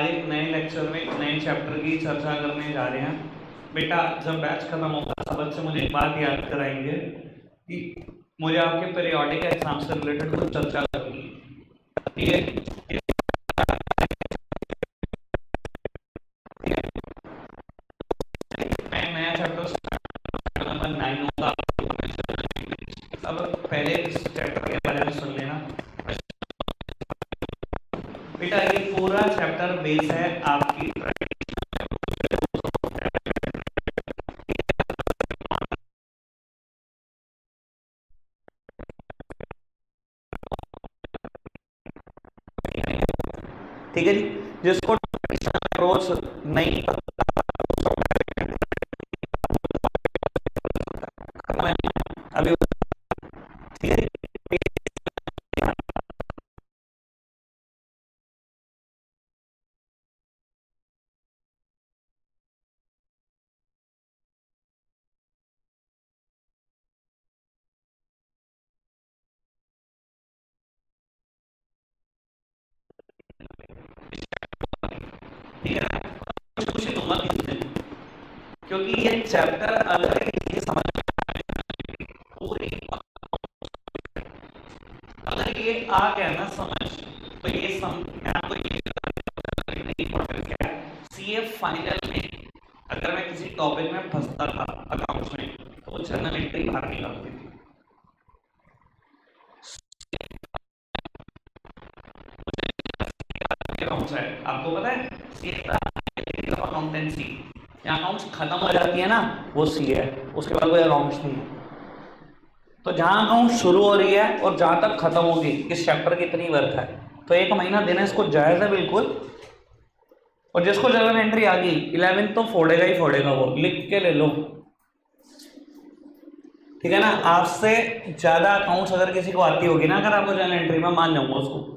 आज एक नए लेक्चर में एक नए चैप्टर की चर्चा करने जा रहे हैं। बेटा जब बैच खत्म होगा सब बच्चे मुझे एक बात याद कराएंगे कि मुझे आपके पीरियोडिक एग्जाम से रिलेटेड कुछ चर्चा करनी है, ठीक है। नया चैप्टर नंबर 9 होगा। अब पहले इस चैप्टर के बारे में सुन लेना बेटा। ये पूरा चैप्टर बेस है आपकी ठीक है जी। जिसको अप्रोच नहीं अभी ठीक है। ठीक है ना, कुछ दूंगा क्योंकि ये चैप्टर अगर ये समझ पूरी अगर ये आ गया ना समझ तो ये आपको क्या सीए फाइनल में अगर मैं किसी टॉपिक में फंसता था अकाउंट्स में तो वो जर्नल एंट्री बाहर निकालती थी। आपको पता है अकाउंटेंसी अकाउंट्स खत्म हो जाती है ना वो सी है, उसके बाद कोई अकाउंट्स नहीं है। तो जहां अकाउंट शुरू हो रही है और जहां तक खत्म होगी इस चैप्टर की इतनी वर्क है, तो एक महीना देना इसको जायज है बिल्कुल। और जिसको जर्नल एंट्री आ गई 11 तो फोड़ेगा ही फोड़ेगा, वो लिख के ले लो, ठीक है ना। आपसे ज्यादा अकाउंट्स अगर किसी को आती होगी ना, अगर आपको जर्नल एंट्री में, मान जाऊंगा उसको।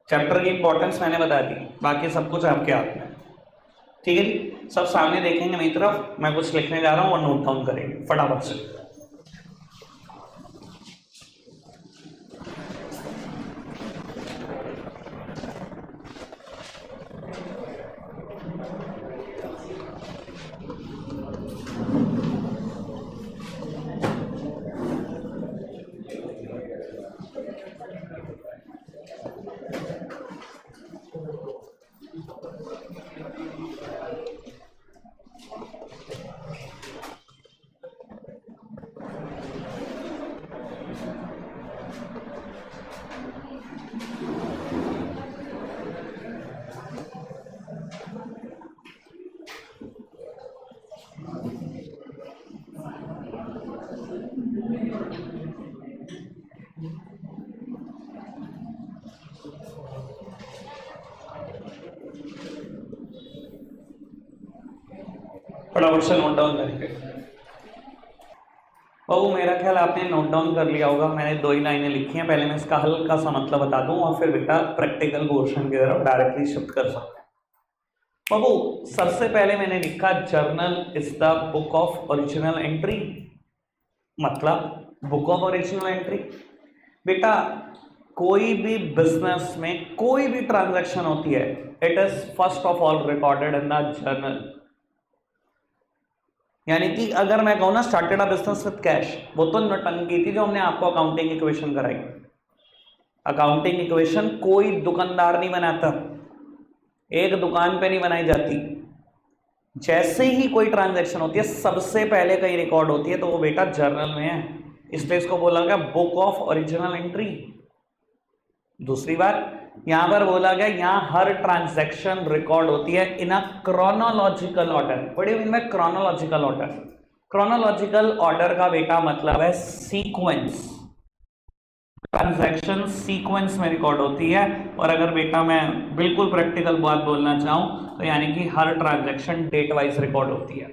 चैप्टर की इंपॉर्टेंस मैंने बता दी, बाकी सब कुछ आपके हाथ में, ठीक है जी। सब सामने देखेंगे मेरी तरफ, मैं कुछ लिखने जा रहा हूँ और नोट डाउन करेंगे फटाफट से। फटाफट से नोट डाउन करेंगे। बाबू मेरा ख्याल आपने नोट डाउन कर लिया होगा, मैंने 2 ही लाइनें लिखी हैं। पहले मैं इसका हल्का सा मतलब बता दूं और फिर बेटा प्रैक्टिकल पोर्शन की तरफ डायरेक्टली शिफ्ट कर सकते हैं। बाबू सबसे पहले मैंने लिखा journal is the book of original entry, मतलब बुक ऑफ ओरिजिनल एंट्री। बेटा कोई भी बिजनेस में कोई भी ट्रांजैक्शन होती है, it is first of all recorded in the journal. यानी कि अगर मैं कहूं ना started a business with cash, वो तो नौटंकी थी जो हमने आपको अकाउंटिंग इक्वेशन कराई। अकाउंटिंग इक्वेशन कोई दुकानदार नहीं बनाता, एक दुकान पे नहीं बनाई जाती। जैसे ही कोई ट्रांजैक्शन होती है सबसे पहले कहीं रिकॉर्ड होती है तो वो बेटा जर्नल में है, इसलिए इसको बोला गया बुक ऑफ ओरिजिनल एंट्री। दूसरी बात यहां पर बोला गया यहां हर ट्रांजैक्शन रिकॉर्ड होती है इन अ क्रोनोलॉजिकल ऑर्डर। बड़ी इनमें क्रोनोलॉजिकल ऑर्डर, क्रोनोलॉजिकल ऑर्डर का बेटा मतलब है सीक्वेंस, ट्रांजैक्शन सीक्वेंस में रिकॉर्ड होती है। और अगर बेटा मैं बिल्कुल प्रैक्टिकल बात बोलना चाहूं तो यानी कि हर ट्रांजैक्शन डेट वाइज रिकॉर्ड होती है,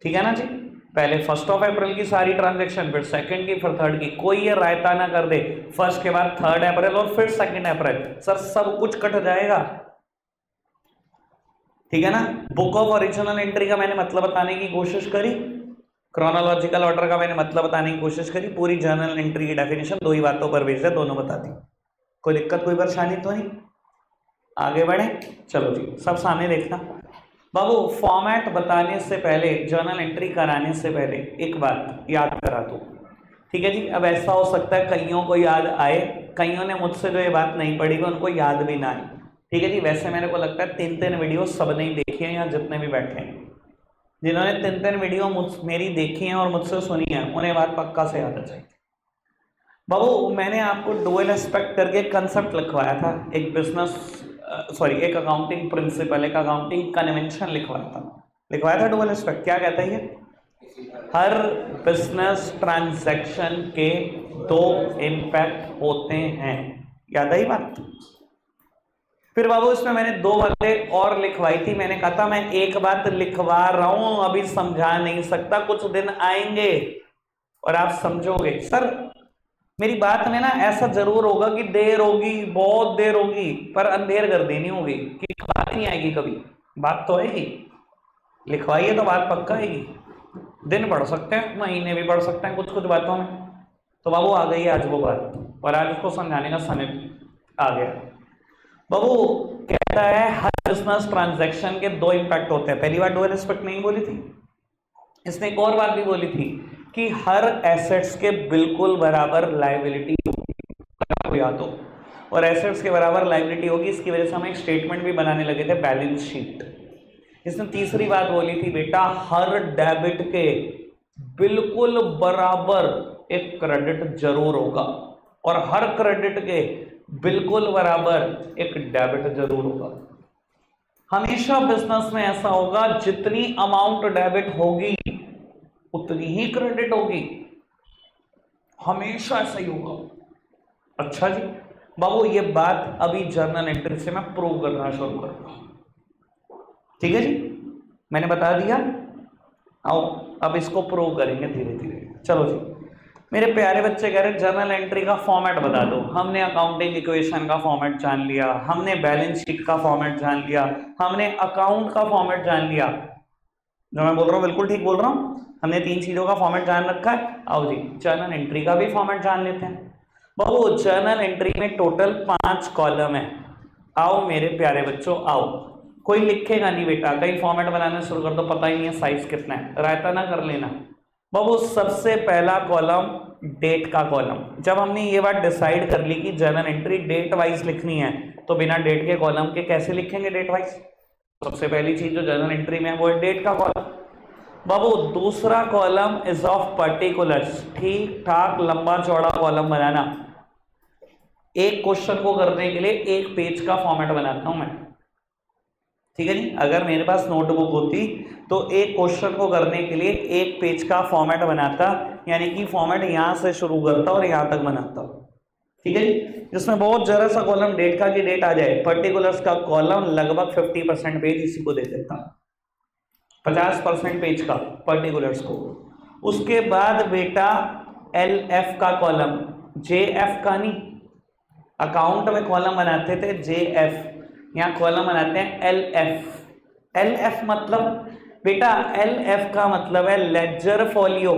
ठीक है ना जी। पहले 1 अप्रैल की सारी ट्रांजैक्शन, फिर 2 की, फिर 3 की। कोई ये रायता ना कर दे 1 के बाद 3 अप्रैल और फिर 2 अप्रैल, सर सब कुछ कट जाएगा, ठीक है ना। बुक ऑफ ओरिजिनल एंट्री का मैंने मतलब बताने की कोशिश करी, क्रोनोलॉजिकल ऑर्डर का मैंने मतलब बताने की कोशिश करी, पूरी जर्नल एंट्री की डेफिनेशन 2 ही बातों पर बेस्ड है, दोनों बता दी। कोई दिक्कत कोई परेशानी तो नहीं? आगे बढ़े, चलो जी, सब सामने देखना। बाबू फॉर्मेट बताने से पहले, जर्नल एंट्री कराने से पहले एक बात याद करा दो, ठीक है जी। अब ऐसा हो सकता है कईयों को याद आए, कईयों ने मुझसे जो ये बात नहीं पढ़ी उनको याद भी ना आए, ठीक है जी। वैसे मेरे को लगता है 3 वीडियो सबने ही देखी है, यहाँ जितने भी बैठे हैं, जिन्होंने 3 वीडियो मेरी देखी है और मुझसे सुनी है, उन्हें बात पक्का से याद आ जाएगी। बाबू मैंने आपको डुअल एस्पेक्ट करके कंसेप्ट लिखवाया था, एक बिजनेस एक अकाउंटिंग प्रिंसिपल, एक अकाउंटिंग कन्वेंशन लिखवाया था डुअल एस्पेक्ट। क्या कहता है ये? हर बिजनेस ट्रांजैक्शन के 2 इंपैक्ट होते हैं, याद आई बात? फिर बाबू इसमें मैंने 2 बातें और लिखवाई थी। मैंने कहा था मैं एक बात लिखवा रहा हूं, अभी समझा नहीं सकता, कुछ दिन आएंगे और आप समझोगे। सर मेरी बात में ना ऐसा जरूर होगा कि देर होगी, बहुत देर होगी, पर अंधेर कर देनी होगी कि बात नहीं आएगी कभी। बात तो आएगी, लिखवाइए तो बात पक्का आएगी। दिन बढ़ सकते हैं, महीने भी बढ़ सकते हैं कुछ कुछ बातों में। तो बाबू आ गई आज वो बात, और आज उसको समझाने का समय आ गया। बाबू कहता है हर बिजनेस ट्रांजैक्शन के 2 इंपैक्ट होते हैं। पहली बार डुअल एस्पेक्ट नहीं बोली थी, इसने एक और बात भी बोली थी कि हर एसेट्स के बिल्कुल बराबर लायबिलिटी होगी, याद हो, और एसेट्स के बराबर लायबिलिटी होगी। इसकी वजह से हम एक स्टेटमेंट भी बनाने लगे थे, बैलेंस शीट। इसने तीसरी बात बोली थी, बेटा हर डेबिट के बिल्कुल बराबर एक क्रेडिट जरूर होगा, और हर क्रेडिट के बिल्कुल बराबर एक डेबिट जरूर होगा। हमेशा बिजनेस में ऐसा होगा, जितनी अमाउंट डेबिट होगी उतनी ही क्रेडिट होगी, हमेशा ऐसा ही होगा। अच्छा जी बाबू, ये बात अभी जर्नल एंट्री से मैं प्रूव करना शुरू करूंगा, ठीक है जी, मैंने बता दिया। आओ अब इसको प्रूव करेंगे धीरे धीरे। चलो जी, मेरे प्यारे बच्चे कह रहे जर्नल एंट्री का फॉर्मेट बता दो। हमने अकाउंटिंग इक्वेशन का फॉर्मेट जान लिया, हमने बैलेंस शीट का फॉर्मेट जान लिया, हमने अकाउंट का फॉर्मेट जान लिया। जो मैं बोल रहा हूँ बिल्कुल ठीक बोल रहा हूँ, हमने 3 चीजों का फॉर्मेट जान रखा है। आओ जी जर्नल एंट्री का भी फॉर्मेट जान लेते हैं। बाबू जर्नल एंट्री में टोटल 5 कॉलम है। आओ मेरे प्यारे बच्चों आओ, कोई लिखेगा नहीं बेटा, कहीं फॉर्मेट बनाना शुरू कर दो, पता ही नहीं है साइज कितना है, रायता ना कर लेना। बाबू सबसे पहला कॉलम डेट का कॉलम। जब हमने ये बात डिसाइड कर ली कि जर्नल एंट्री डेट वाइज लिखनी है, तो बिना डेट के कॉलम के कैसे लिखेंगे डेट वाइज? सबसे पहली चीज जो जर्नल एंट्री में है वो है डेट का कॉलम। बाबू दूसरा कॉलम इज ऑफ पर्टिकुलर्स, ठीक ठाक लंबा चौड़ा कॉलम बनाना। एक क्वेश्चन को करने के लिए एक पेज का फॉर्मेट बनाता हूं मैं, ठीक है जी। अगर मेरे पास नोटबुक होती तो एक क्वेश्चन को करने के लिए एक पेज का फॉर्मेट बनाता, यानी कि फॉर्मेट यहां से शुरू करता और यहां तक बनाता, ठीक है जी, जिसमें बहुत जरा सा कॉलम डेट का की डेट आ जाए। पर्टिकुलर्स का कॉलम लगभग 50% पेज इसी को दे देता, 50% पेज का पर्टिकुलर्स को। उसके बाद बेटा LF का कॉलम, JF का नहीं, अकाउंट में कॉलम बनाते थे JF, यहाँ कॉलम बनाते हैं LF। LF मतलब बेटा, LF का मतलब है लेजर फोलियो।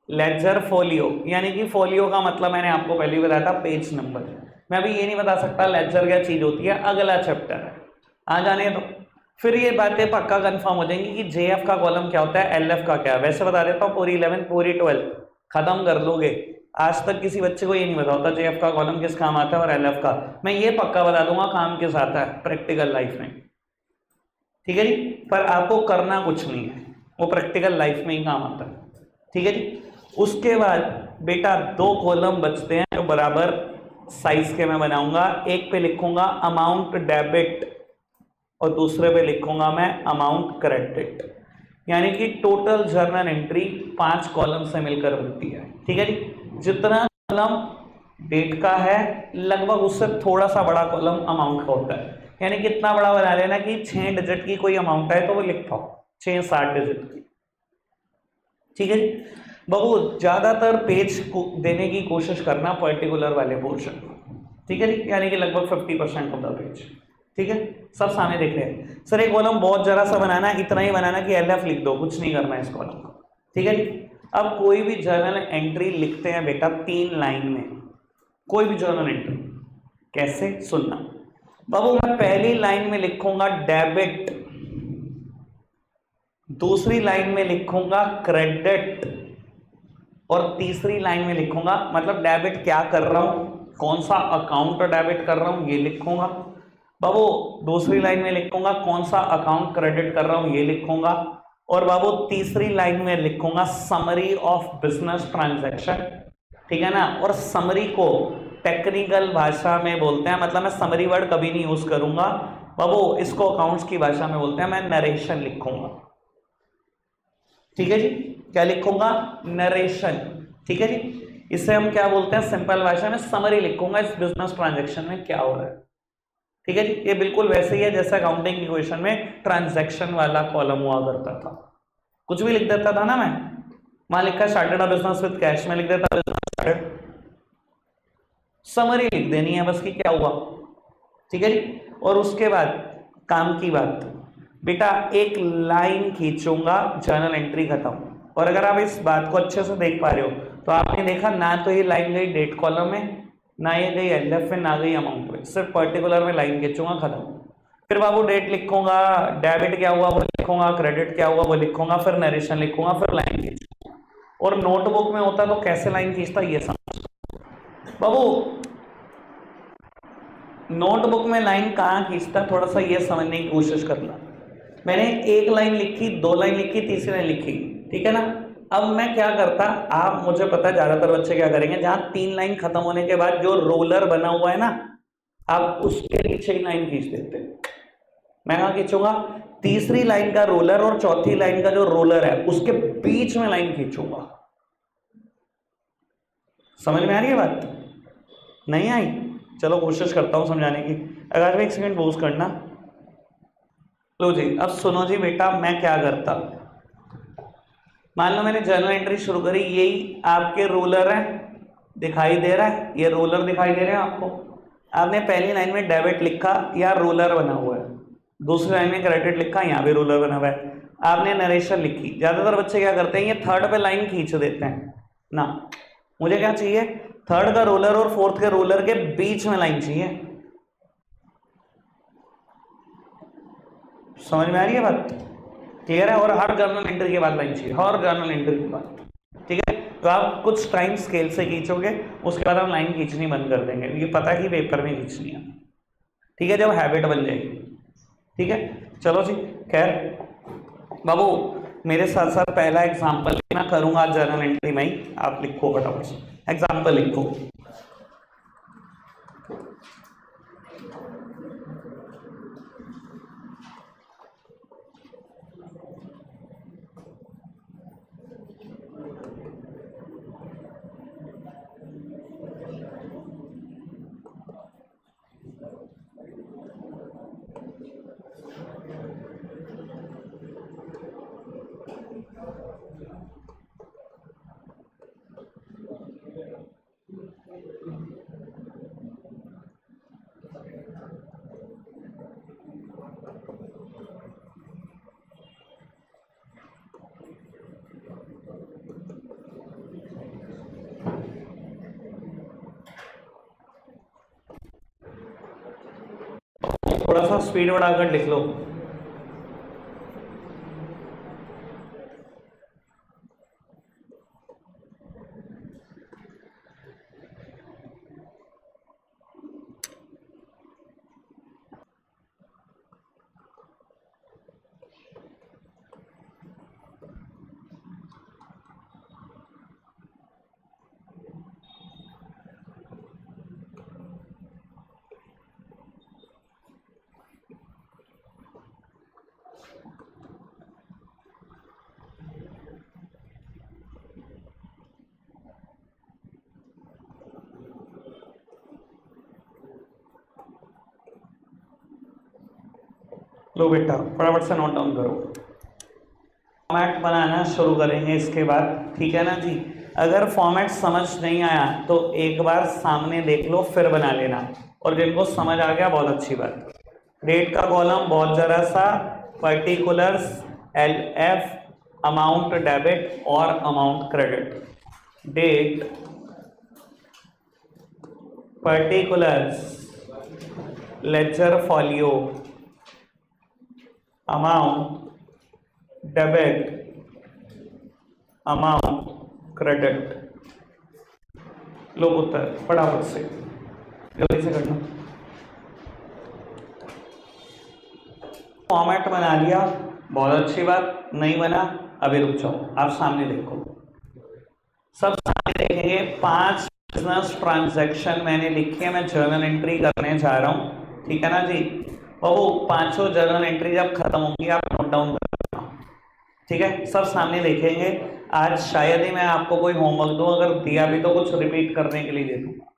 लेजर फोलियो यानी कि फोलियो का मतलब मैंने आपको पहले ही बताया था पेज नंबर। मैं अभी ये नहीं बता सकता लेजर क्या चीज होती है, अगला चैप्टर है, आ जाने दो, फिर ये बातें पक्का कंफर्म हो जाएंगी कि JF का कॉलम क्या होता है, LF का क्या है। वैसे बता देता हूँ, पूरी 11 पूरी 12 खत्म कर लोगे। आज तक किसी बच्चे को ये नहीं बता होता JF का कॉलम किस काम आता है और LF का। मैं ये पक्का बता दूंगा काम किस आता है प्रैक्टिकल लाइफ में, ठीक है जी। पर आपको करना कुछ नहीं है, वो प्रैक्टिकल लाइफ में ही काम आता है, ठीक है जी। उसके बाद बेटा 2 कॉलम बचते हैं जो बराबर साइज के मैं बनाऊंगा। एक पे लिखूंगा अमाउंट डेबिट और दूसरे पे लिखूंगा मैं अमाउंट क्रेडिट, यानी कि टोटल जर्नल एंट्री 5 कॉलम से मिलकर बनती है, ठीक है जी। जितना कॉलम डेट का है लगभग उससे थोड़ा सा बड़ा कॉलम अमाउंट का होता है, यानी कितना बड़ा बना लेना कि 6 डिजिट की कोई अमाउंट है तो वो लिख पाओ 6-7 डिजिट की, ठीक है जी। बाबू ज्यादातर पेज को देने की कोशिश करना पर्टिकुलर वाले पोर्शन, ठीक है जी, यानी कि लगभग 50% ऑफ द पेज, ठीक है। सब सामने देख रहे हैं। सर एक कॉलम बहुत जरा सा बनाना, इतना ही बनाना कि LF लिख दो, कुछ नहीं करना है इस कॉलम को, ठीक है जी। अब कोई भी जर्नल एंट्री लिखते हैं बेटा 3 लाइन में, कोई भी जर्नल एंट्री कैसे, सुनना बाबू, मैं पहली लाइन में लिखूंगा डेबिट, दूसरी लाइन में लिखूंगा क्रेडिट, और तीसरी लाइन में लिखूंगा, मतलब डेबिट क्या कर रहा हूं, कौन सा अकाउंट डेबिट कर रहा हूं ये लिखूंगा बाबू, दूसरी लाइन में लिखूंगा कौन सा अकाउंट क्रेडिट कर रहा हूं ये लिखूंगा, और बाबू तीसरी लाइन में लिखूंगा समरी ऑफ बिजनेस ट्रांजैक्शन, ठीक है ना। और समरी को टेक्निकल भाषा में बोलते हैं, मतलब मैं समरी वर्ड कभी नहीं यूज करूंगा बाबू, इसको अकाउंट्स की भाषा में बोलते हैं, मैं नरेशन लिखूंगा, ठीक है जी। क्या लिखूंगा, नरेशन, ठीक है जी। इसे हम क्या बोलते हैं, सिंपल भाषा में समरी लिखूंगा इस बिजनेस ट्रांजैक्शन में क्या हो रहा है, ठीक है जी। ये बिल्कुल वैसे ही है जैसे अकाउंटिंग इक्वेशन में ट्रांजैक्शन वाला कॉलम हुआ करता था, कुछ भी लिख देता था ना मैं, मान लिखा started a business with cash, में लिख देता बिजनेस स्टार्टेड, समरी लिख देनी है बस कि क्या हुआ, ठीक है जी। और उसके बाद काम की बात, बेटा एक लाइन खींचूंगा, जर्नल एंट्री खत्म। और अगर आप इस बात को अच्छे से देख पा रहे हो तो आपने देखा ना तो ये लाइन गई डेट कॉलम में, ना ये गई एलएफ में, ना गई अमाउंट में, सिर्फ पर्टिकुलर में लाइन खींचूंगा खत्म। फिर बाबू डेट लिखूंगा, डेबिट क्या हुआ वो लिखूंगा, क्रेडिट क्या हुआ वो लिखूंगा, फिर नरेशन लिखूंगा, फिर लाइन खींचूंगा। और नोटबुक में होता तो कैसे लाइन खींचता ये समझ बाबू, नोटबुक में लाइन कहाँ खींचता, थोड़ा सा ये समझने की कोशिश करना। मैंने एक लाइन लिखी, दो लाइन लिखी, तीसरी लाइन लिखी, ठीक है ना। अब मैं क्या करता, आप मुझे पता है ज्यादातर बच्चे क्या करेंगे, जहां 3 लाइन खत्म होने के बाद जो रोलर बना हुआ है ना, आप उसके नीचे ही लाइन खींच देते। मैं कहां खींचूंगा, तीसरी लाइन का रोलर और चौथी लाइन का जो रोलर है उसके बीच में लाइन खींचूंगा। समझ में आ रही है बात, नहीं आई, चलो कोशिश करता हूं समझाने की। अगर एक सेकंड पॉज करना, लो जी। अब सुनो जी बेटा, मैं क्या करता, मान लो मैंने जर्नल एंट्री शुरू करी, यही आपके रोलर है, दिखाई दे रहा है, ये रोलर दिखाई दे रहे हैं आपको। आपने पहली लाइन में डेबिट लिखा, यहाँ रोलर बना हुआ है, दूसरी लाइन में क्रेडिट लिखा, यहाँ भी रोलर बना हुआ है। आपने नरेशन लिखी, ज्यादातर बच्चे क्या करते हैं, ये थर्ड पे लाइन खींच देते हैं ना। मुझे क्या चाहिए, थर्ड का रोलर और फोर्थ के रोलर के बीच में लाइन चाहिए। समझ में आ रही है बात, क्लियर है। और हर जर्नल एंट्री के बाद लाइन चाहिए, हर जर्नल एंट्री के बाद, ठीक है। तो आप कुछ टाइम स्केल से खींचोगे, उसके बाद आप लाइन खींचनी बंद कर देंगे, ये पता है कि पेपर में खींचनी है, ठीक है, जब हैबिट बन जाएगी, ठीक है। चलो जी, खैर बाबू मेरे साथ साथ पहला एग्जाम्पल मैं करूंगा जर्नल एंट्री में ही, आप लिखो फटाफट से एग्जाम्पल लिखो। थोड़ा सा स्पीड बढ़ाकर लिख लो। लो बेटा फटाफट से नोट डाउन करो, फॉर्मेट बनाना शुरू करेंगे इसके बाद, ठीक है ना जी। अगर फॉर्मेट समझ नहीं आया तो एक बार सामने देख लो फिर बना लेना, और जिनको समझ आ गया बहुत अच्छी बात। डेट का कॉलम बहुत जरा सा, पर्टिकुलर्स, LF, अमाउंट डेबिट और amount credit. Date, particulars, ledger folio, amount debit, amount credit. लो उत्तर फटाफट से जल्दी से करना। फॉर्मेट बना लिया, बहुत अच्छी बात। नहीं बना अभी रुक जाओ, आप सामने देखो, सब सामने देखेंगे। 5 बिजनेस ट्रांजैक्शन मैंने लिखे हैं, मैं जर्नल एंट्री करने जा रहा हूं, ठीक है ना जी। और वो 5 जर्नल एंट्री जब खत्म होंगी आप नोट डाउन करना, ठीक है। सब सामने देखेंगे। आज शायद ही मैं आपको कोई होमवर्क दूं, अगर दिया भी तो कुछ रिपीट करने के लिए दे दूंगा,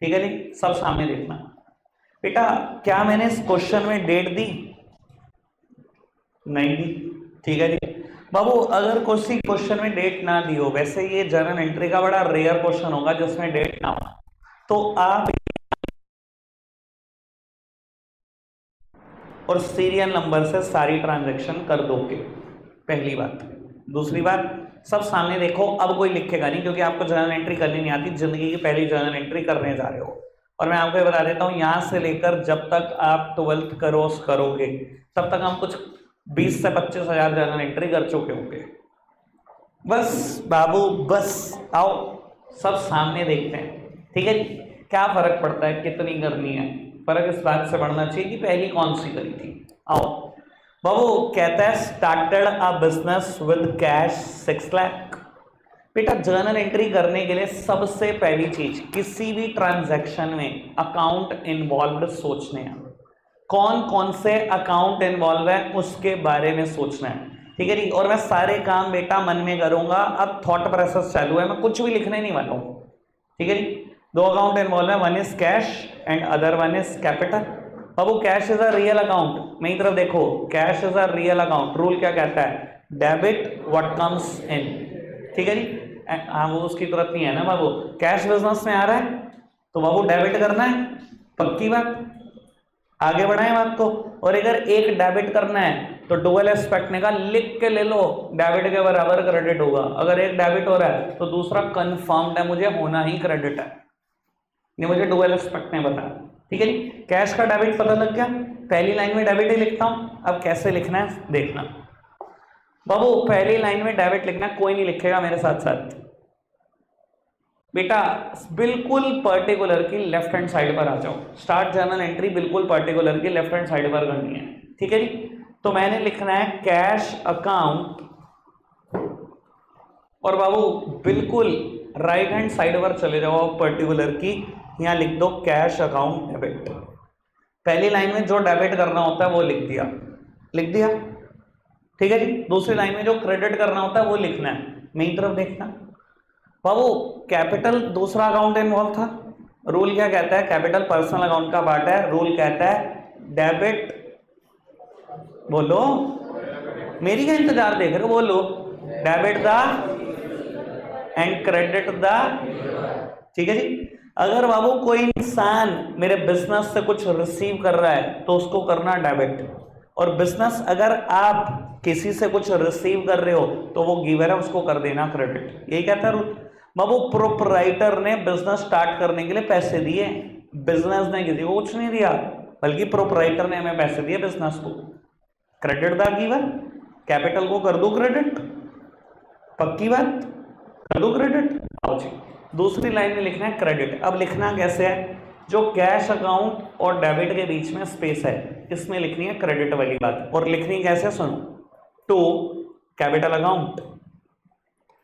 ठीक है जी। सब सामने देखना। बेटा क्या मैंने इस क्वेश्चन में डेट दी? नहीं दी, ठीक है जी। बाबू अगर किसी क्वेश्चन में डेट ना दी हो, वैसे ये जर्नल एंट्री का बड़ा रेयर क्वेश्चन होगा जिसमें डेट ना हो, तो आप और सीरियल नंबर से सारी ट्रांजैक्शन कर दोगे, पहली बात। दूसरी बात, सब सामने देखो। अब कोई लिखेगा नहीं क्योंकि आपको जर्नल एंट्री करनी नहीं आती, जिंदगी की पहली जर्नल एंट्री करने जा रहे हो। और मैं आपको बता देता हूं, यहां से लेकर जब तक आप 12th क्रॉस करोगे तब तक हम कुछ 20 से 25 हजार जर्नल एंट्री कर चुके होंगे। बस बाबू बस आओ, सब सामने देखते हैं, ठीक है जी। क्या फर्क पड़ता है कितनी करनी है, फर्क इस बात से पड़ना चाहिए कि पहली कौन सी करी थी। आओ बाबू, कहता है started a business with cash 6 lakh. बेटा जर्नल एंट्री करने के लिए सबसे पहली चीज, किसी भी ट्रांजैक्शन में अकाउंट इन्वॉल्व सोचने हैं। कौन कौन से अकाउंट इन्वॉल्व है उसके बारे में सोचना है, ठीक है जी। और मैं सारे काम बेटा मन में करूंगा, अब थॉट प्रोसेस चालू है, मैं कुछ भी लिखने नहीं वाला हूं, ठीक है जी। 2 अकाउंट इन्वॉल्व है, one is cash and other one is capital. अब वो cash is a real account, मेरी तरफ देखो, cash is a real account. Rule क्या कहता है? डेबिट व्हाट कम्स इन, ठीक है जी। हाँ वो उसकी जरूरत नहीं है ना बाबू, कैश बिजनेस में आ रहा है तो बाबू डेबिट करना है, पक्की बात। आगे बढ़ाएं बात को। और अगर एक डेबिट करना है तो डुअल एस्पेक्ट ने कहा लिख के ले लो, डेबिट के बराबर क्रेडिट होगा। अगर एक डेबिट हो रहा है तो दूसरा कंफर्म्ड है, मुझे होना ही क्रेडिट है, ये मुझे डुअल एस्पेक्ट ने बताया, ठीक है जी। कैश का डेबिट पता लग गया, पहली लाइन में डेबिट ही लिखता हूं। अब कैसे लिखना है देखना बाबू, पहली लाइन में डेबिट लिखना, कोई नहीं लिखेगा मेरे साथ साथ बेटा। बिल्कुल पर्टिकुलर की लेफ्ट हैंड साइड पर आ जाओ। स्टार्ट जर्नल एंट्री बिल्कुल पर्टिकुलर की लेफ्ट हैंड साइड पर करनी है, ठीक है जी। तो मैंने लिखना है कैश अकाउंट, और बाबू बिल्कुल राइट हैंड साइड पर चले जाओ पर्टिकुलर की, यहां लिख दो कैश अकाउंट डेबिट। पहली लाइन में जो डेबिट करना होता है वो लिख दिया, ठीक है जी। दूसरी लाइन में जो क्रेडिट करना होता है वो लिखना है, मेरी तरफ देखना बाबू। कैपिटल दूसरा अकाउंट इन्वॉल्व था, रूल क्या कहता है? कैपिटल पर्सनल अकाउंट का पार्ट है, रूल कहता है डेबिट, बोलो मेरी का इंतजार देख रहे हो, बोलो debit the and credit the, ठीक है जी। अगर बाबू कोई इंसान मेरे बिजनेस से कुछ रिसीव कर रहा है तो उसको करना डेबिट, और बिजनेस अगर आप किसी से कुछ रिसीव कर रहे हो तो वो गिवर है, उसको कर देना क्रेडिट। यही कहता है रूल बाबू। प्रोप्राइटर ने बिजनेस स्टार्ट करने के लिए पैसे दिए, बिजनेस ने किसी को कुछ नहीं दिया, बल्कि प्रोप्राइटर ने हमें पैसे दिए बिजनेस को, क्रेडिट द गिवर। कैपिटल को कर दो क्रेडिट, पक्की बात, कर दो क्रेडिट। आओ जी, दूसरी लाइन में लिखना है क्रेडिट। अब लिखना कैसे है? जो कैश अकाउंट और डेबिट के बीच में स्पेस है इसमें लिखनी है क्रेडिट वाली बात। और लिखनी कैसे सुनो, टू कैपिटल अकाउंट।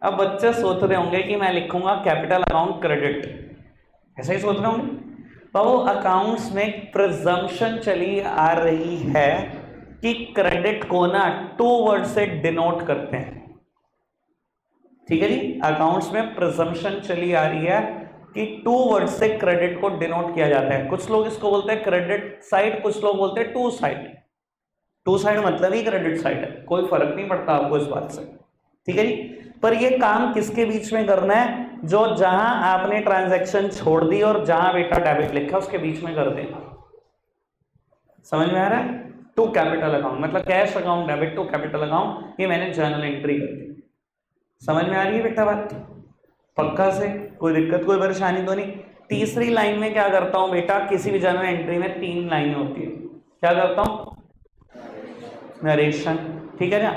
अब बच्चे सोच रहे होंगे कि मैं लिखूंगा कैपिटल अकाउंट क्रेडिट, ऐसा ही सोच रहे होंगे बाबू। अकाउंट्स में प्रिजम्पशन चली आ रही है कि क्रेडिट को ना 2 वर्ड से डिनोट करते हैं, ठीक है जी। अकाउंट्स में प्रिजम्पशन चली आ रही है कि 2 वर्ड से क्रेडिट को डिनोट किया जाता है। कुछ लोग इसको बोलते हैं क्रेडिट साइड, कुछ लोग बोलते हैं टू साइड। टू साइड मतलब ही क्रेडिट साइड है, कोई फर्क नहीं पड़ता आपको इस बात से, ठीक है जी। पर ये काम किसके बीच में करना है? जो जहां आपने ट्रांजैक्शन छोड़ दी और जहां बेटा डेबिट लिखा उसके बीच में कर देना। समझ में आ रहा है? टू कैपिटल अकाउंट मतलब cash account debit to capital account, ये मैंने जर्नल एंट्री कर दी। समझ में आ रही है बेटा बात? पक्का से कोई दिक्कत कोई परेशानी तो नहीं? तीसरी लाइन में क्या करता हूं बेटा, किसी भी जर्नल एंट्री में 3 लाइनें होती है, क्या करता हूं, नरेशन। ठीक है ना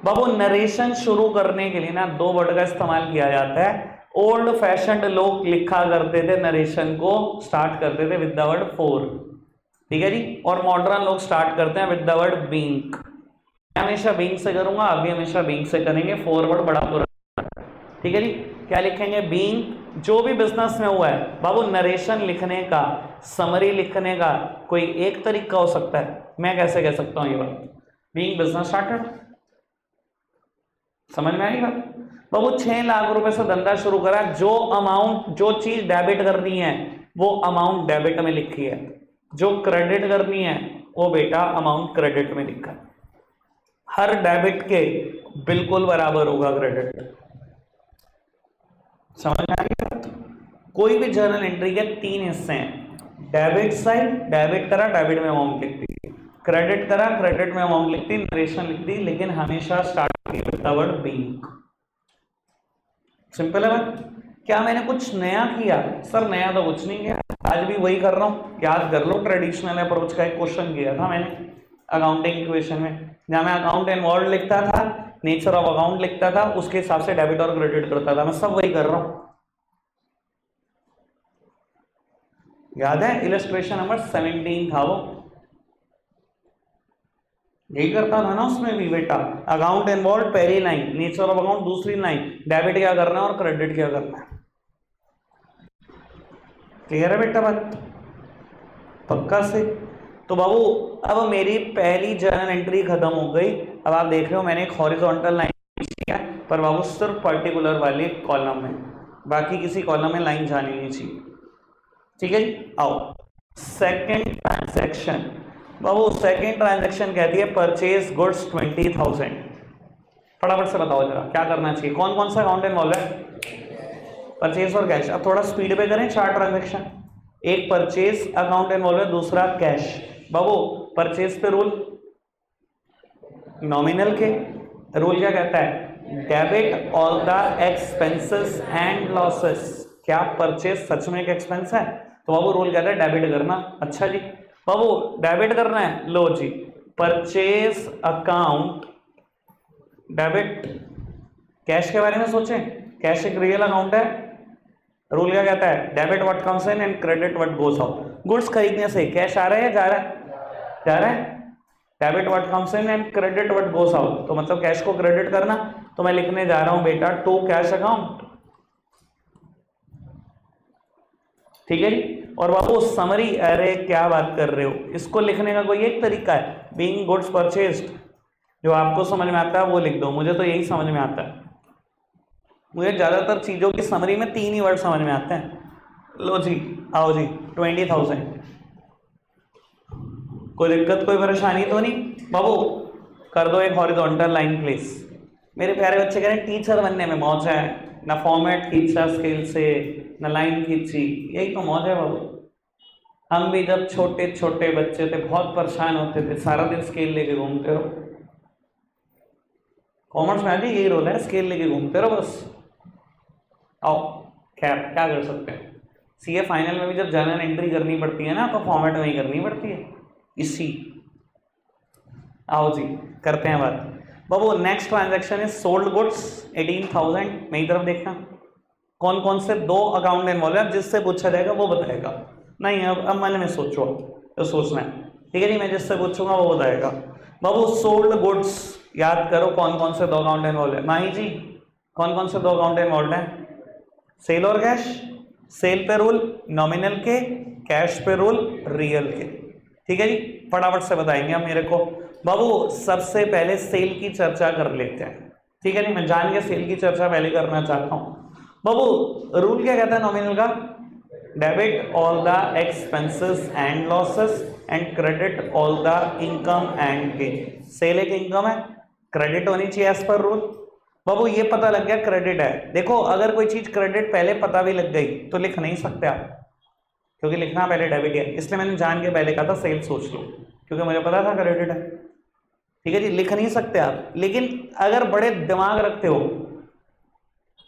बाबू, नरेशन शुरू करने के लिए ना 2 वर्ड का इस्तेमाल किया जाता है। ओल्ड फैशन्ड लोग लिखा करते थे, नरेशन को स्टार्ट करते थे विद द वर्ड फॉर, ठीक है जी, और मॉडर्न लोग स्टार्ट करते हैं विद द वर्ड बीइंग। मैं हमेशा बीइंग से करूंगा, आप भी हमेशा बीइंग से करेंगे, फॉरवर्ड बड़ा पूरा, ठीक है जी। क्या लिखेंगे, बीइंग। जो भी बिजनेस में हुआ है बाबू, नरेशन लिखने का, समरी लिखने का कोई एक तरीका हो सकता है। मैं कैसे कह सकता हूं ये बात, बीइंग बिजनेस स्टार्टेड, समझ में आएगा बाबू। 6 लाख रुपए से धंधा शुरू करा, जो अमाउंट, जो चीज डेबिट करनी है वो अमाउंट डेबिट में लिखी है, जो क्रेडिट करनी है वो बेटा अमाउंट क्रेडिट में लिखा है। हर डेबिट के बिल्कुल बराबर होगा क्रेडिट, समझ में आ गया। कोई भी जर्नल एंट्री के 3 हिस्से हैं, डेबिट साइड, डेबिट करा डेबिट में अमाउंट लिख दी, क्रेडिट करा क्रेडिट में अमाउंट लिख दी, नरेशन लिख दी, लेकिन हमेशा start with the word being. Simple है बात। क्या मैंने कुछ नया किया, सर नया तो कुछ नहीं किया, आज भी वही कर रहा हूं। याद कर लो, ट्रेडिशनल अप्रोच का एक क्वेश्चन किया था मैंने अकाउंटिंग इक्वेशन में, जहां मैं अकाउंट इन्वॉल्व लिखता था, नेचर ऑफ अकाउंट लिखता था, उसके हिसाब से डेबिट और क्रेडिट करता था। मैं सब वही कर रहा हूं, याद है। इलस्ट्रेशन नंबर 17 था वो, यही करता था ना उसमें भी बेटा। अकाउंट इन्वॉल्व पहली लाइन, नेचर ऑफ अकाउंट दूसरी लाइन, डेबिट क्या करना है और क्रेडिट क्या करना है। क्लियर है बेटा बात, पक्का से। तो बाबू अब मेरी पहली जर्नल एंट्री खत्म हो गई। अब आप देख रहे हो मैंने एक हॉरिजॉन्टल लाइन किया, पर बाबू सिर्फ पर्टिकुलर वाले कॉलम में, बाकी किसी कॉलम में लाइन जानी नहीं चाहिए, ठीक है जी। आओ सेकेंड ट्रांजैक्शन। बाबू सेकेंड ट्रांजैक्शन कहती है परचेज गुड्स 20,000। फटाफट से बताओ जरा क्या करना चाहिए, कौन कौन सा अकाउंट इन्वॉल्व है, परचेज और कैश। अब थोड़ा स्पीड पे करें 4 ट्रांजैक्शन। एक परचेज अकाउंट इन्वॉल्व है, दूसरा कैश। बाबू परचेज पे रूल नॉमिनल के, रूल क्या कहता है, debit all the expenses and losses. क्या परचेज सच में एक एक्सपेंस है, तो बाबू रूल कहता है डेबिट करना। अच्छा जी बाबू डेबिट करना है, लो जी परचेज अकाउंट डेबिट। कैश के बारे में सोचें, कैश एक रियल अकाउंट है, रूल क्या कहता है, debit what comes in and credit what goes out. Goods खरीदने से कैश आ रहा है या जा रहा है, जा रहा है, debit what comes in and credit what goes out. तो मतलब कैश को क्रेडिट करना, तो मैं लिखने जा रहा हूं बेटा टू कैश अकाउंट, ठीक है जी। और बाबू समरी, अरे क्या बात कर रहे हो, इसको लिखने का कोई एक तरीका है, बीइंग गुड्स परचेज्ड। जो आपको समझ में आता है वो लिख दो, मुझे तो यही समझ में आता है। मुझे ज्यादातर चीजों की समरी में 3 ही वर्ड समझ में आते हैं। लो जी आओ जी 20,000। कोई दिक्कत कोई परेशानी तो नहीं बाबू, कर दो एक हॉरिजॉन्टल लाइन प्लीज। मेरे प्यारे बच्चे कह रहे हैं टीचर बनने में मौज है, ना फॉर्मेट खींचा स्केल से, ना लाइन खींची, यही तो मौज है बाबू। हम भी जब छोटे छोटे बच्चे थे बहुत परेशान होते थे, सारा दिन स्केल लेके घूमते रहो। कॉमर्स में आगे यही रोल है, स्केल लेके घूमते रहो बस। आओ खैर क्या कर सकते हैं, सीए फाइनल में भी जब जर्नल एंट्री करनी पड़ती है ना, तो फॉर्मेट में ही करनी पड़ती है इसी। आओ जी करते हैं बात बाबू। Next transaction is sold goods 18,000। मेरी तरफ देखना, कौन कौन से 2 अकाउंट इन्वॉल्व है, जिससे पूछा जाएगा वो बताएगा। नहीं अब मन में सोचो, तो सोचना है, ठीक है जी। मैं जिससे पूछूंगा वो बताएगा। बाबू सोल्ड गुड्स याद करो कौन कौन से 2 अकाउंट इन्वॉल्व है। माही जी कौन कौन से 2 अकाउंट इन्वॉल्व है, सेल और कैश। सेल पे रूल नॉमिनल के, कैश पे रूल रियल के, ठीक है जी। फटाफट से बताएंगे आप मेरे को। बाबू सबसे पहले सेल की चर्चा कर लेते हैं, ठीक है नहीं, मैं जान के सेल की चर्चा पहले करना चाहता हूं। बाबू रूल क्या कहता है नॉमिनल का, debit all the expenses and losses and credit all the income and gain. Sale एक इनकम है, क्रेडिट होनी चाहिए एज पर रूल। बाबू ये पता लग गया क्रेडिट है। देखो अगर कोई चीज क्रेडिट पहले पता भी लग गई तो लिख नहीं सकते आप, क्योंकि लिखना पहले डेबिट है, इसलिए मैंने जान के पहले कहा था सेल सोच लो, क्योंकि मुझे पता था क्रेडिट है, ठीक है जी। लिख नहीं सकते आप, लेकिन अगर बड़े दिमाग रखते हो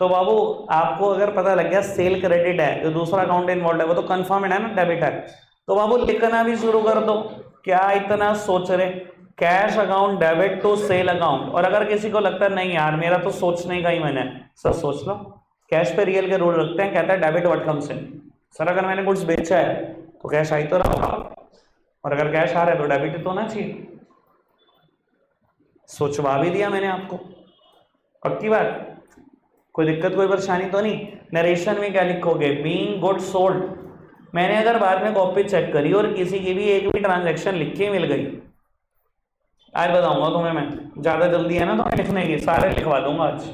तो बाबू आपको अगर पता लग गया सेल क्रेडिट है, जो दूसरा अकाउंट इन्वॉल्व है वो तो कंफर्म है ना डेबिट है, तो बाबू लिखना भी शुरू कर दो। क्या इतना सोच रहे, cash account debit to sale account. और अगर किसी को लगता है नहीं यार मेरा तो सोचने का ही मन है, सर सोच लो, कैश पे रियल के रूल रखते हैं, कहता है debit what comes in. Sir अगर मैंने गुड्स बेचा है तो कैश आई तो रहा, और अगर कैश आ रहा है तो डेबिट तो होना चाहिए। सोचवा भी दिया मैंने आपको, पक्की बात, कोई दिक्कत कोई परेशानी तो नहीं। नरेशन में क्या लिखोगे, बीइंग गुड्स सोल्ड। मैंने अगर बाद में कॉपी चेक करी और किसी की भी एक भी ट्रांजैक्शन लिख के मिल गई, आज बताऊंगा तुम्हें मैं, ज्यादा जल्दी है ना तो मैं लिखने की, सारे लिखवा दूंगा आज।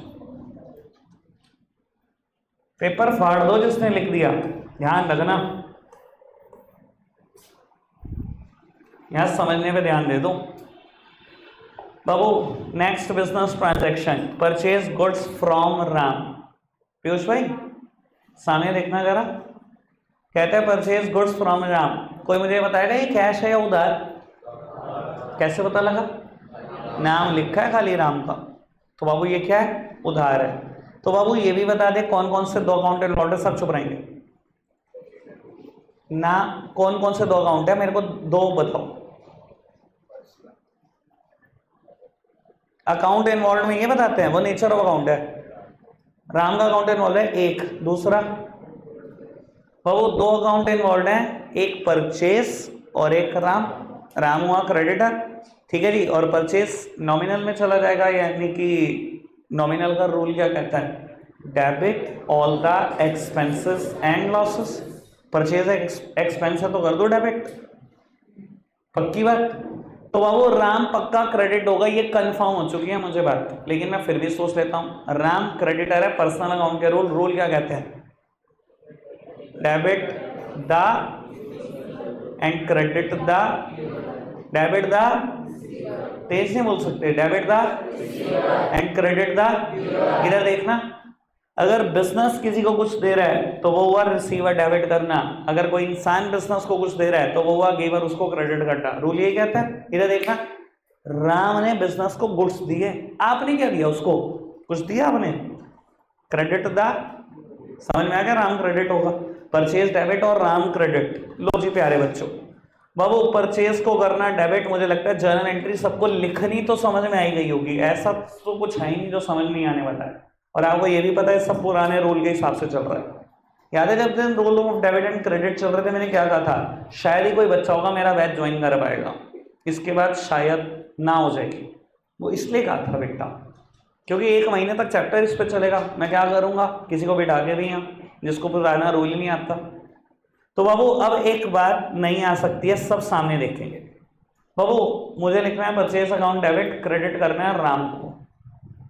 पेपर फाड़ दो जिसने लिख दिया, ध्यान रखना, यहां समझने पे ध्यान दे दो बाबू। Next business transaction, purchase goods from Ram. Piyush भाई सामने देखना जरा, कहते हैं परचेज गुड्स फ्रॉम राम। कोई मुझे बताएगा ये कैश है या उधार, कैसे पता लगा, नाम लिखा है खाली राम का, तो बाबू ये क्या है, उधार है। तो बाबू ये भी बता दे कौन कौन से दो अकाउंट इन्वॉल्व है, सब चुप रहेंगे ना, कौन कौन से दो अकाउंट है मेरे को दो बताओ। अकाउंट इन्वॉल्व में ये बताते हैं, वो नेचर ऑफ अकाउंट है। राम का अकाउंट इन्वॉल्व है एक, दूसरा वो दो अकाउंट इन्वॉल्व है, एक परचेस और एक राम। राम हुआ क्रेडिटर, ठीक है जी, और परचेस नॉमिनल में चला जाएगा, यानी कि नॉमिनल का रूल क्या कहता है, debit all the expenses and losses. Purchase expense है तो कर दो डेबिट, पक्की बात। तो बाबू राम पक्का क्रेडिट होगा, ये कंफर्म हो चुकी है मुझे बात, लेकिन मैं फिर भी सोच लेता हूं, राम क्रेडिटर है, पर्सनल अकाउंट के रूल क्या कहते हैं, debit the and credit the, debit the, तेज नहीं बोल सकते, debit the and credit the. इधर देखना, अगर बिजनेस किसी को कुछ दे रहा है तो वो हुआ रिसीवर, डेबिट करना। अगर कोई इंसान बिजनेस को कुछ दे रहा है तो वो हुआ गिवर, उसको क्रेडिट करना। रूल ये कहता है, इधर देखना, राम ने बिजनेस को गुड्स दिए, आपने क्या दिया उसको, कुछ दिया आपने, क्रेडिट द, समझ में आ गया, राम क्रेडिट होगा, परचेज डेबिट और राम क्रेडिट। लो जी प्यारे बच्चों, बाबू परचेज को करना डेबिट, मुझे लगता है जर्नल एंट्री सबको लिखनी तो समझ में आई गई होगी, ऐसा तो कुछ है ही नहीं जो समझ नहीं आने वाला है। और आपको ये भी पता है सब पुराने रूल के हिसाब से चल रहा है। याद है जब दिन rule of debit and credit चल रहे थे, मैंने क्या कहा था, शायद ही कोई बच्चा होगा मेरा बैच ज्वाइन कर पाएगा, इसके बाद शायद ना हो जाएगी। वो इसलिए कहा था बेटा, क्योंकि एक महीने तक चैप्टर इस पर चलेगा, मैं क्या करूंगा, किसी को बिठा के भी यहाँ जिसको पुराना रूल ही नहीं आता। तो बाबू अब एक बात नहीं आ सकती है, सब सामने देखेंगे। बाबू मुझे लिखना है परचेज अकाउंट डेबिट, क्रेडिट करना है राम को,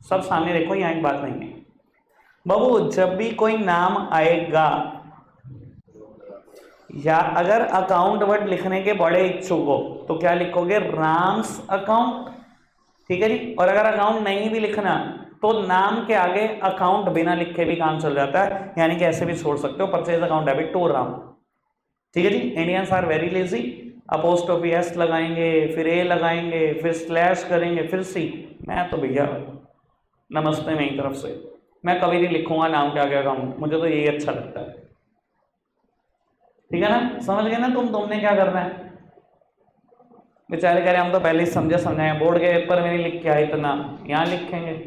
सब सामने देखो, यहाँ एक बात नहीं है। बाबू जब भी कोई नाम आएगा या अगर अकाउंट वर्ड लिखने के बड़े इच्छुक हो तो क्या लिखोगे, राम्स अकाउंट, ठीक है जी। और अगर अकाउंट नहीं भी लिखना तो नाम के आगे अकाउंट बिना लिखे भी काम चल जाता है, यानी कि ऐसे भी छोड़ सकते हो, purchase account debit to Ram, ठीक है जी। Indians are very lazy, apostrophe S लगाएंगे, फिर ए लगाएंगे, फिर स्लैश करेंगे, फिर सी। मैं तो भैया नमस्ते मेरी तरफ से, मैं कभी नहीं लिखूंगा नाम के आगे अकाउंट, मुझे तो यही अच्छा लगता है, ठीक है ना, समझ गए ना तुमने क्या करना है। बेचारे कह रहे हम तो पहले ही समझाए, बोर्ड के पेपर में नहीं लिख के आए इतना, यहाँ लिखेंगे।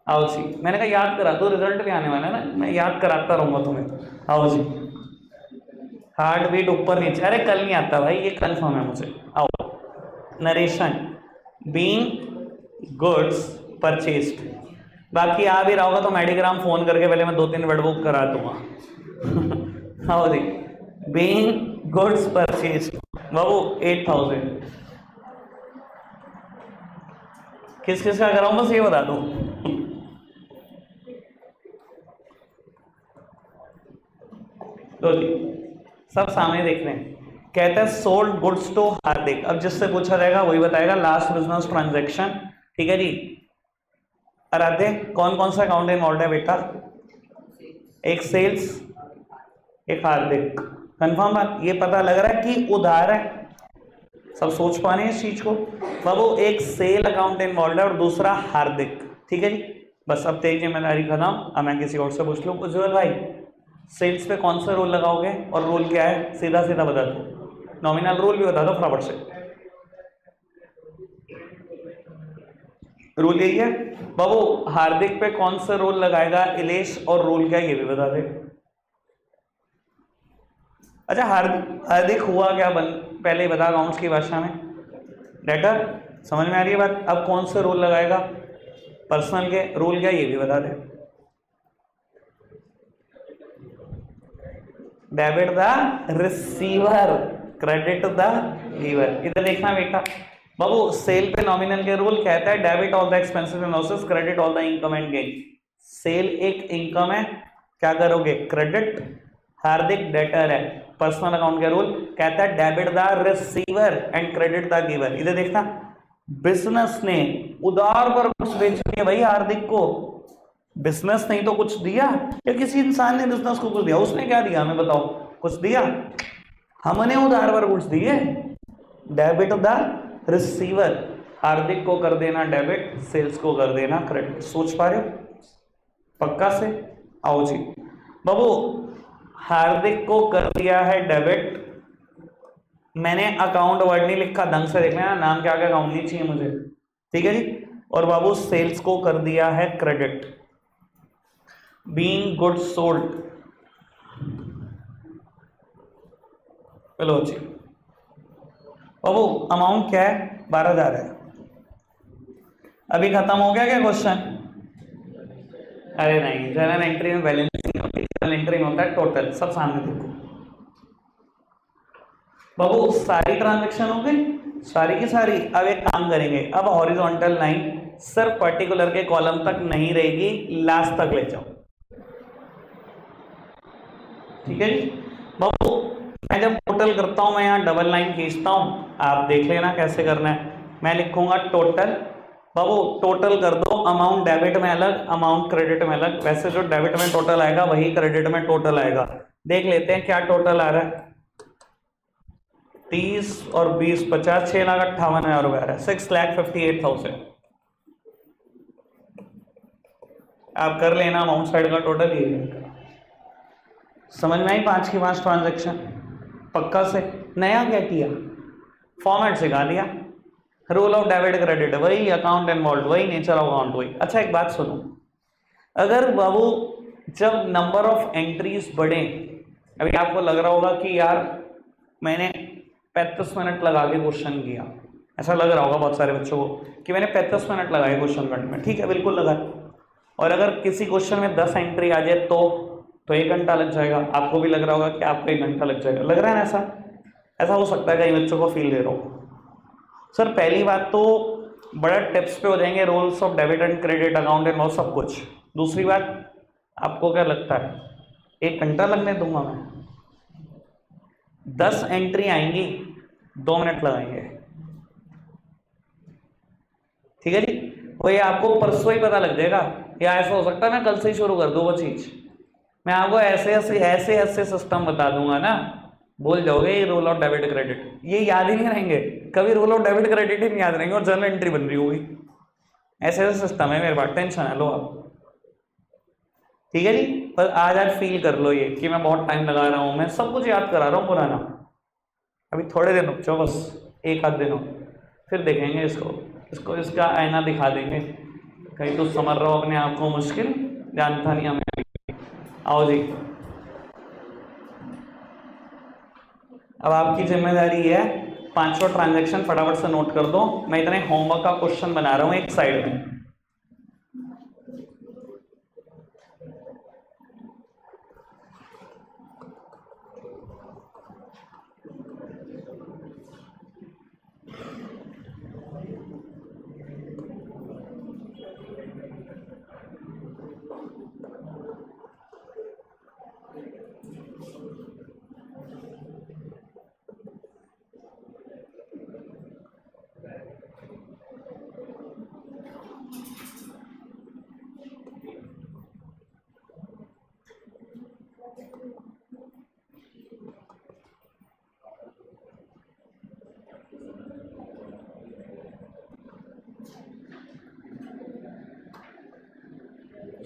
आओ जी, मैंने कहा याद करा दो, रिजल्ट भी आने वाला है ना, मैं याद कराता रहूंगा तुम्हें। आओ जी, हार्ट बीट ऊपर नीचे, अरे कल नहीं आता भाई, ये कंफर्म है मुझे। आओ, नरेशन, बीइंग गुड्स परचेज्ड, बाकी आ भी रहा होगा तो मेडिग्राम फोन करके पहले मैं 2-3 वर्ड बुक करा दूंगा। आओ जी, बीइंग गुड्स परचेज्ड, बाबू 8000 किस किस का कराऊं, बस ये बता दूं। तो सब सामने देख रहे हैं, कहता है सोल्ड गुड्स टू हार्दिक। अब जिससे पूछा जाएगा वही बताएगा, लास्ट बिजनेस ट्रांजैक्शन, ठीक है जी। आराध्य कौन कौन सा अकाउंट इन्वॉल्व है बेटा, एक सेल्स, एक हार्दिक, कंफर्म बात, ये पता लग रहा है कि उधार है, सब सोच पा रहे हैं इस चीज को? बाबू एक सेल अकाउंट इन्वॉल्व है और दूसरा हार्दिक, ठीक है जी। बस अब तेरी जिम्मेदारी खत्म, अब मैं किसी और से पूछ लूँ। उज्जवल भाई सेल्स पे कौन सा रोल लगाओगे और रोल क्या है? सीधा सीधा बता दो, नॉमिनल रोल भी बता दो फटाफट से। रोल यही है बाबू। हार्दिक पे कौन सा रोल लगाएगा इलेश, और रोल क्या ये भी बता दे। अच्छा हार्दिक हुआ क्या पहले बता अकाउंट्स की भाषा में। डेटर, समझ में आ रही है बात? अब कौन से रोल लगाएगा पर्सनल के, रोल क्या ये भी बता दे। Debit the receiver, credit the giver. इधर देखना बेटा बाबू, सेल पे नॉमिनल के रूल कहता है debit all the expenses and losses, credit all the income and gain. Sale एक इनकम है, क्या करोगे? क्रेडिट। हार्दिक डेटर है, पर्सनल अकाउंट के रूल कहता है debit the receiver and credit the giver. इधर देखना, बिजनेस ने उधार पर कुछ बेच दिया भाई हार्दिक को। बिजनेस नहीं तो कुछ दिया, या किसी इंसान ने बिजनेस को कुछ दिया? उसने क्या दिया हमें बताओ? कुछ दिया? हमने उधार पर कुछ दिए। डेबिट द रिसीवर, हार्दिक को कर देना डेबिट, सेल्स को कर देना क्रेडिट। सोच पा रहे हो पक्का से? आओ जी बाबू, हार्दिक को कर दिया है डेबिट, मैंने अकाउंट वर्ड नहीं लिखा, ढंग से देखना, नाम क्या क्या अकाउंट नहीं चाहिए मुझे, ठीक है जी। और बाबू सेल्स को कर दिया है क्रेडिट, बीइंग गुड सोल्ड। चलो जी बाबू, अमाउंट क्या है? 12,000 है। अभी खत्म हो गया क्या क्वेश्चन? अरे नहीं, जर्नल एंट्री में बैलेंस नहीं होती, जर्नल एंट्री में होता है टोटल। सब सामने देखो बाबू, सारी ट्रांजैक्शन हो गई, सारी की सारी। अब एक काम करेंगे, अब हॉरिजॉन्टल लाइन सिर्फ पर्टिकुलर के कॉलम तक नहीं रहेगी, लास्ट तक ले जाओ, ठीक है जी बाबू। मैं जब टोटल करता हूं, मैं यहाँ डबल लाइन खींचता हूं, आप देख लेना कैसे करना है। मैं लिखूंगा टोटल, बाबू टोटल कर दो, अमाउंट डेबिट में अलग, अमाउंट क्रेडिट में अलग। वैसे जो डेबिट में टोटल आएगा वही क्रेडिट में टोटल आएगा। देख लेते हैं क्या टोटल आ रहा है। 30 और 20 50, 6,58,000 रुपए आ रहा है, 6,58,000। आप कर लेना अमाउंट साइड का टोटल ही है। समझ में आई 5 की 5 ट्रांजेक्शन? पक्का से? नया क्या किया? फॉर्मेट सिखा दिया, रूल ऑफ डेबिट क्रेडिट वही, अकाउंट इन्वॉल्व वही, नेचर ऑफ अकाउंट वही। अच्छा एक बात सुनो, अगर बाबू जब नंबर ऑफ एंट्रीज बढ़े, अभी आपको लग रहा होगा कि यार मैंने 35 मिनट लगा के क्वेश्चन किया, ऐसा लग रहा होगा बहुत सारे बच्चों को कि मैंने 35 मिनट लगाए क्वेश्चन करने में। ठीक है, बिल्कुल लगा। और अगर किसी क्वेश्चन में 10 एंट्री आ जाए तो 1 घंटा लग जाएगा। आपको भी लग रहा होगा कि आपको 1 घंटा लग जाएगा, लग रहा है ना? ऐसा हो सकता है, कई बच्चों को फील दे रहा हूँ। सर पहली बात तो बड़ा टिप्स पे हो जाएंगे, rules of debit and credit, account and और सब कुछ। दूसरी बात, आपको क्या लगता है 1 घंटा लगने दूंगा मैं? 10 एंट्री आएंगी, 2 मिनट लगाएंगे, ठीक है जी। वो ये आपको परसों ही पता लग जाएगा, या ऐसा हो सकता है मैं कल से ही शुरू कर दूं वो चीज। मैं आपको ऐसे ऐसे सिस्टम बता दूंगा ना, भूल जाओगे ये रोल ऑफ डेबिट क्रेडिट, ये याद ही नहीं रहेंगे कभी, रोल ऑफ डेबिट क्रेडिट ही नहीं याद रहेंगे, और जर्नल एंट्री बन रही होगी। ऐसे ऐसे सिस्टम है मेरे पास, टेंशन है लो आप, ठीक है जी। पर आज फील कर लो ये कि मैं बहुत टाइम लगा रहा हूं, मैं सब कुछ याद करा रहा हूं पुराना। अभी थोड़े दिन रुक जाओ, बस 1 आध दिन हो, फिर देखेंगे इसको इसका आईना दिखा देंगे। कहीं तो समझ रहा हो अपने आप को मुश्किल, जानता नहीं हमें। आओ जी, अब आपकी जिम्मेदारी है 5वां ट्रांजैक्शन फटाफट से नोट कर दो। मैं इतने होमवर्क का क्वेश्चन बना रहा हूं एक साइड में।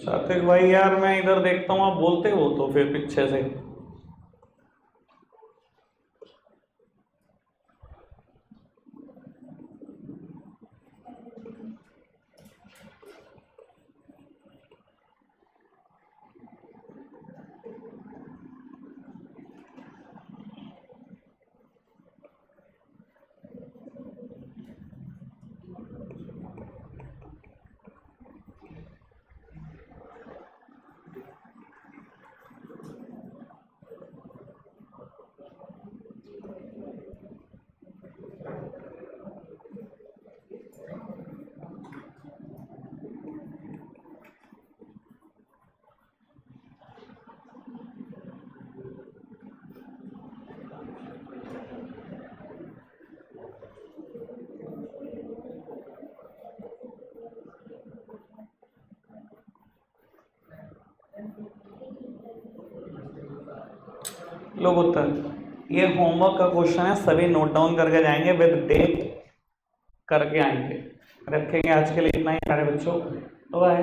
सात्विक भाई यार मैं इधर देखता हूँ आप बोलते हो तो फिर पीछे से। लोग उत्तर, ये होमवर्क का क्वेश्चन है, सभी नोट डाउन करके जाएंगे, विद डेट करके आएंगे। रखेंगे आज के लिए इतना ही प्यारे बच्चों, तो बाय।